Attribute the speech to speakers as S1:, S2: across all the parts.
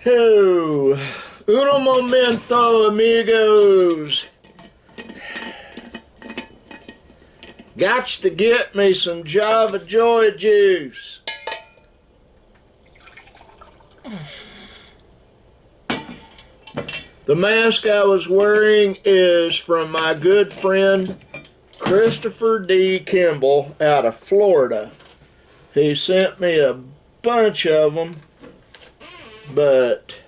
S1: Oh, uno momento, amigos. Gots to get me some Java Joy juice. The mask I was wearing is from my good friend Christopher D. Kimball out of Florida. He sent me a bunch of them, but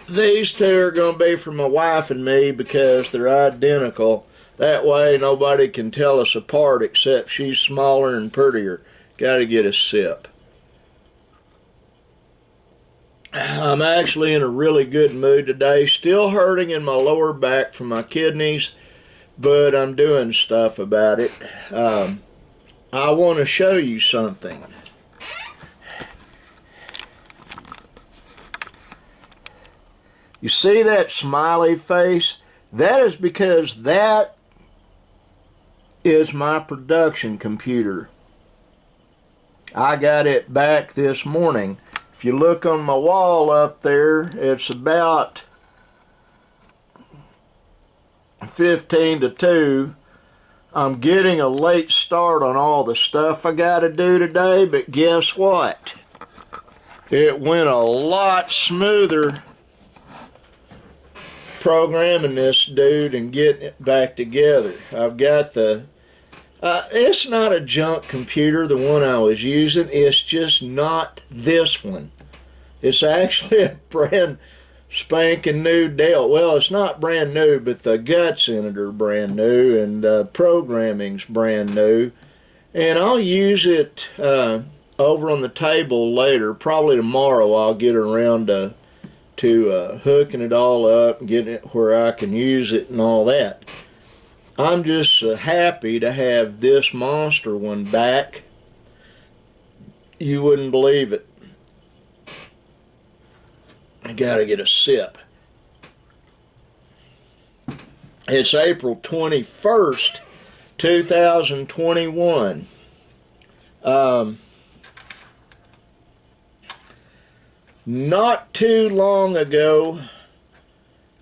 S1: these two are going to be for my wife and me because they're identical. That way nobody can tell us apart except she's smaller and prettier. Got to get a sip. I'm actually in a really good mood today. Still hurting in my lower back from my kidneys, but I'm doing stuff about it. I want to show you something. You see that smiley face? That is because that is my production computer. I got it back this morning. If you look on my wall up there, it's about 15 to 2. I'm getting a late start on all the stuff I got to do today, but guess what? It went a lot smoother programming this dude and getting it back together. I've got the it's not a junk computer, the one I was using. It's just not this one. It's actually a brand spanking new Dell. Well, it's not brand new, but the guts in it are brand new, and the programming's brand new. And I'll use it over on the table later. Probably tomorrow I'll get around to hooking it all up and getting it where I can use it and all that. I'm just happy to have this monster one back. You wouldn't believe it. I gotta get a sip. It's April 21st, 2021. Not too long ago,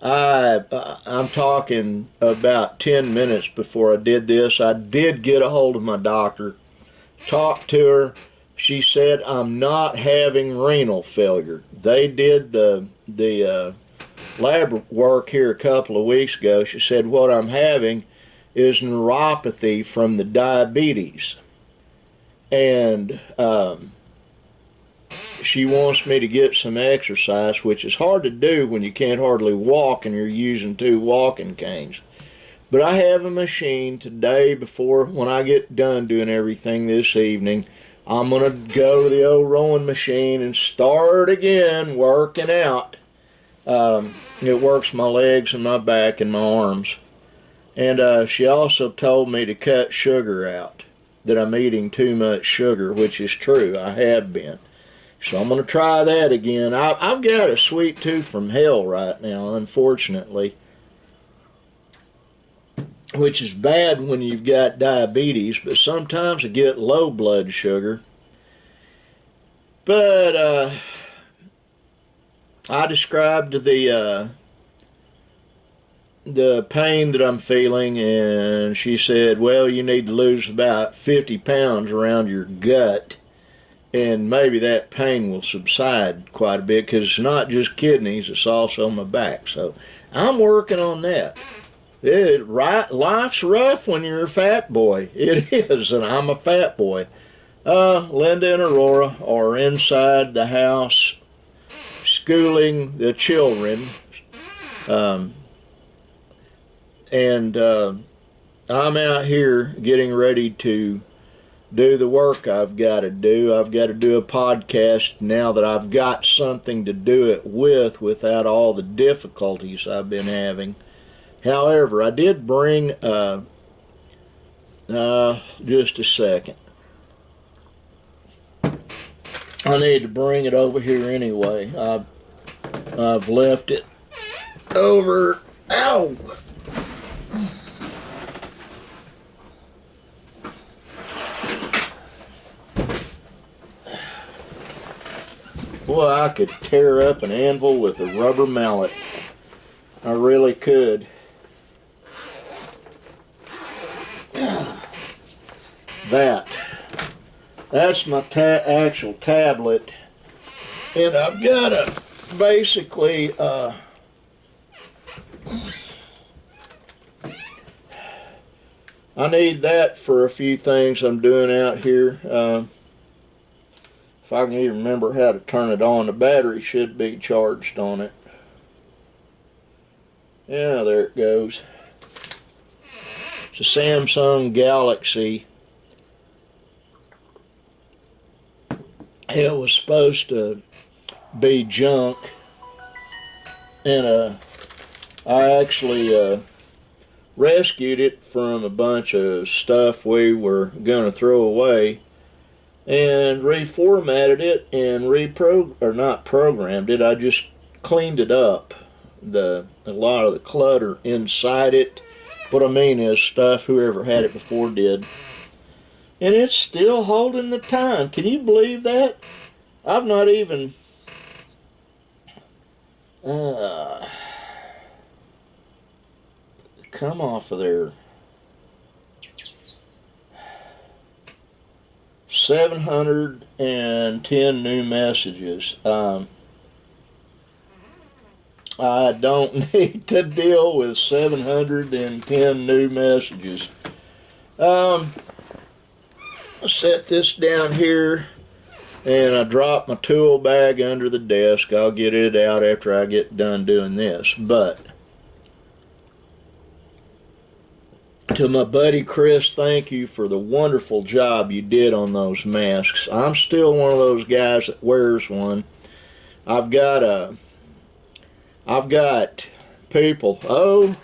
S1: I'm talking about 10 minutes before I did this, I did get a hold of my doctor, talked to her. She said I'm not having renal failure. They did the lab work here a couple of weeks ago. She said what I'm having is neuropathy from the diabetes. And she wants me to get some exercise, which is hard to do when you can't hardly walk and you're using 2 walking canes. But I have a machine today. Before, when I get done doing everything this evening, I'm going to go to the old rowing machine and start again working out. It works my legs and my back and my arms. And she also told me to cut sugar out, that I'm eating too much sugar, which is true. I have been. So I'm going to try that again. I've got a sweet tooth from hell right now, unfortunately, which is bad when you've got diabetes, but sometimes I get low blood sugar. But I described the pain that I'm feeling, and she said, well, you need to lose about 50 pounds around your gut, and maybe that pain will subside quite a bit, because it's not just kidneys, it's also my back. So I'm working on that. Life's rough when you're a fat boy. It is, and I'm a fat boy. Linda and Aurora are inside the house schooling the children. And I'm out here getting ready to do the work I've got to do. I've got to do a podcast now that I've got something to do it with without all the difficulties I've been having. However, I did bring, just a second. I need to bring it over here anyway. I've left it over, ow! Boy, I could tear up an anvil with a rubber mallet. I really could. That's my actual tablet. And I've got a, basically, I need that for a few things I'm doing out here. If I can even remember how to turn it on, the battery should be charged on it. Yeah, there it goes. It's a Samsung Galaxy. It was supposed to be junk, and I actually rescued it from a bunch of stuff we were going to throw away, and reformatted it and not programmed it. I just cleaned it up, a lot of the clutter inside it. What I mean is stuff whoever had it before did. And it's still holding the time. Can you believe that? I've not even come off of there. 710 new messages. I don't need to deal with 710 new messages. I'll set this down here, and I drop my tool bag under the desk. I'll get it out after I get done doing this. But to my buddy Chris, thank you for the wonderful job you did on those masks. I'm still one of those guys that wears one. I've got people, oh,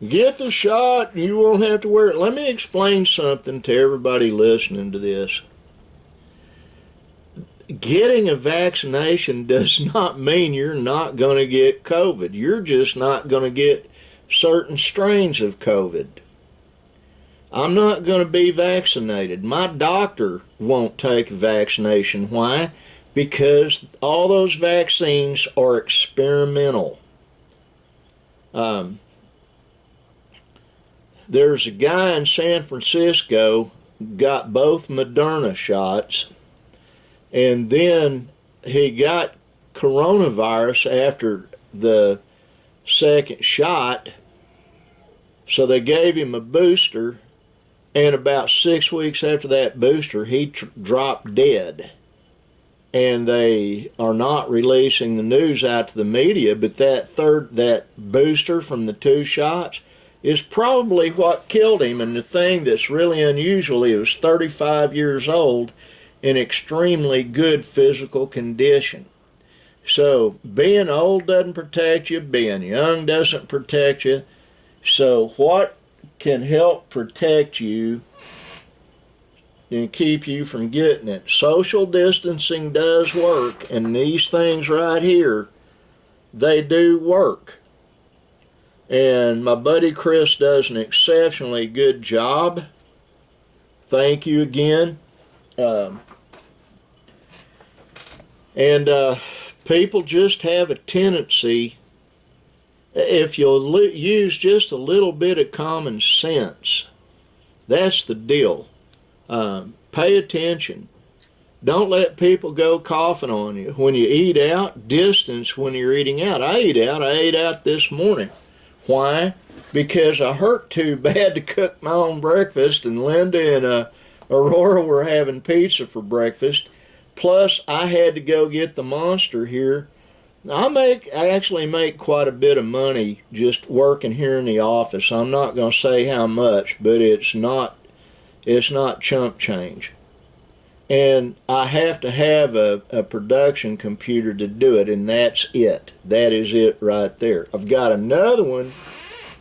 S1: get the shot and you won't have to wear it. Let me explain something to everybody listening to this. Getting a vaccination does not mean you're not going to get COVID. You're just not going to get certain strains of COVID. I'm not going to be vaccinated. My doctor won't take the vaccination. Why? Because all those vaccines are experimental. There's a guy in San Francisco got both Moderna shots, and then he got coronavirus after the second shot, so they gave him a booster, and about 6 weeks after that booster he dropped dead. And they are not releasing the news out to the media, but that booster from the 2 shots is probably what killed him. And the thing that's really unusual, he was 35 years old in extremely good physical condition. So being old doesn't protect you, being young doesn't protect you. So what can help protect you and keep you from getting it? Social distancing does work, and these things right here, they do work. And my buddy Chris does an exceptionally good job. Thank you again. People just have a tendency, if you'll use just a little bit of common sense, that's the deal. Pay attention. Don't let people go coughing on you. When you eat out, distance when you're eating out. I ate out this morning. Why? Because I hurt too bad to cook my own breakfast, and Linda and Aurora were having pizza for breakfast. Plus, I had to go get the Monster here. I actually make quite a bit of money just working here in the office. I'm not going to say how much, but it's not chump change. And I have to have a production computer to do it, and that's it. That is it right there. I've got another one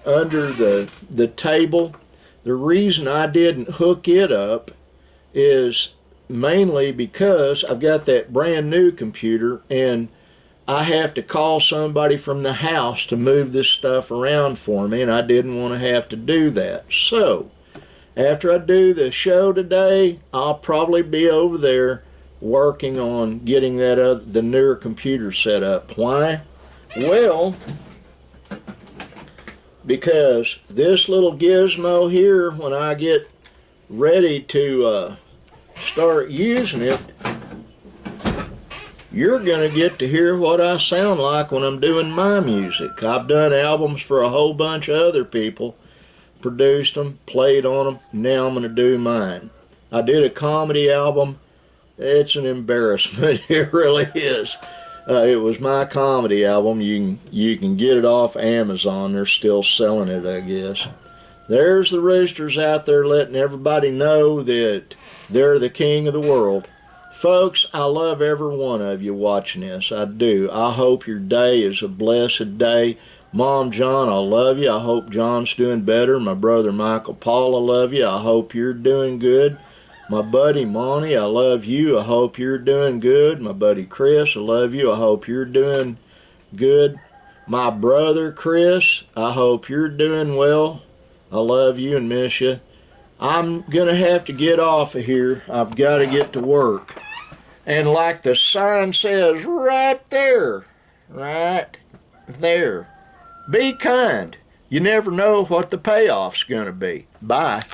S1: under the table. The reason I didn't hook it up is mainly because I've got that brand new computer, and I have to call somebody from the house to move this stuff around for me, and I didn't want to have to do that. So after I do the show today, I'll probably be over there working on getting that the newer computer set up. Why? Well, because this little gizmo here, when I get ready to start using it, you're going to get to hear what I sound like when I'm doing my music. I've done albums for a whole bunch of other people, produced them, played on them. Now I'm going to do mine. I did a comedy album. It's an embarrassment. It really is. It was my comedy album. You can get it off Amazon. They're still selling it, I guess. There's the roosters out there letting everybody know that they're the king of the world. Folks, I love every one of you watching this. I do. I hope your day is a blessed day. Mom, John, I love you. I hope John's doing better. My brother Michael Paul, I love you. I hope you're doing good. My buddy Monty, I love you. I hope you're doing good. My buddy Chris, I love you. I hope you're doing good. My brother Chris, I hope you're doing well. I love you and miss you. I'm going to have to get off of here. I've got to get to work. And like the sign says right there, be kind. You never know what the payoff's going to be. Bye.